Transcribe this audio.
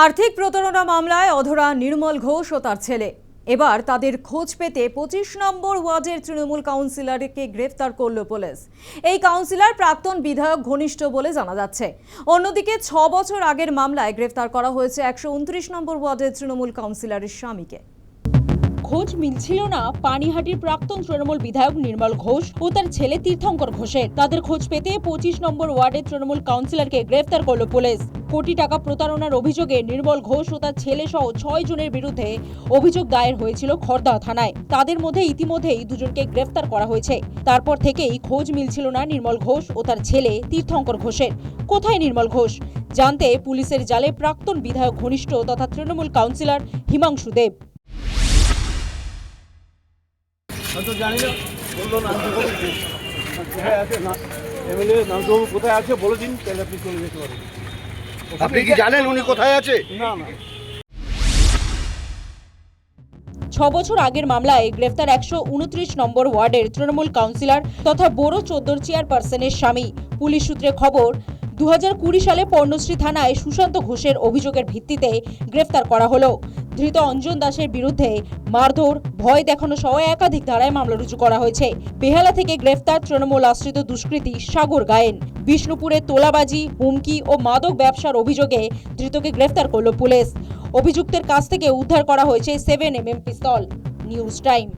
আর্থিক প্রতারণা মামলায় অধরা নির্মল ঘোষ ও তার ছেলে। এবার তাদের খোঁজ পেতে 25 নম্বর ওয়ার্ডের তৃণমূল কাউন্সিলরকে গ্রেফতার করল পুলিশ। এই কাউন্সিলর প্রাক্তন বিধায়ক ঘনিষ্ঠ বলে জানা যাচ্ছে। অন্যদিকে 6 বছর আগের মামলায় গ্রেফতার করা হয়েছে 129 নম্বর ওয়ার্ডের তৃণমূল কাউন্সিলরের স্বামীকে। খোঁজ মিলছিল না পানিহাটির প্রাক্তন তৃণমূল বিধায়ক নির্মল ঘোষ ও তার ছেলে তীর্থঙ্কর ঘোষের। তাদের খোঁজ পেতে 25 নম্বর ওয়ার্ডের তৃণমূল কাউন্সিলরকে গ্রেফতার করল পুলিশ। কোটি টাকা প্রতারণার অভিযোগে নির্মল ঘোষ ও তার ছেলে সহ 6 জনের বিরুদ্ধে অভিযোগ দায়ের হয়েছিল খড়দা থানায়। তাদের মধ্যে ইতিমধ্যেই দুজনকে গ্রেফতার করা হয়েছে। তারপর থেকেই খোঁজ মিলছিল না নির্মল ঘোষ ও তার ছেলে তীর্থঙ্কর ঘোষের। কোথায় নির্মল ঘোষ জানতে পুলিশের জালে প্রাক্তন বিধায়ক ঘনিষ্ঠ তথা তৃণমূল কাউন্সিলর হিমাংশু দেব। জানি না, বললো না কোথায় আছে না এমএলএ নামবাবু কোথায় আছে বলে দিন, তাহলে আপনি চলে যেতে পারেন। আপনি কি জানেন উনি কোথায় আছে? না না 6 বছর আগের মামলায় গ্রেফতার 129 নম্বর ওয়ার্ডের তৃণমূল কাউন্সিলর তথা বোরো 14 চেয়ারপারসনের স্বামী। পুলিশ সূত্রে খবর, 2020 সালে পর্ণশ্রী থানায় সুশান্ত ঘোষের অভিযোগের ভিত্তিতে গ্রেফতার করা হলো। ধৃত অঞ্জন দাসের বিরুদ্ধে মারধর, ভয় দেখানো সহ একাধিক ধারায় মামলা রুজু করা হয়েছে। বেহালা থেকে গ্রেফতার তৃণমূল আশ্রিত দুষ্কৃতী সাগর গায়েন। বিষ্ণুপুরে তোলাবাজি, হুমকি ও মাদক ব্যবসার অভিযোগে ধৃতকে গ্রেফতার করল পুলিশ। অভিযুক্তের কাছ থেকে উদ্ধার করা হয়েছে 7mm পিস্তল। News time.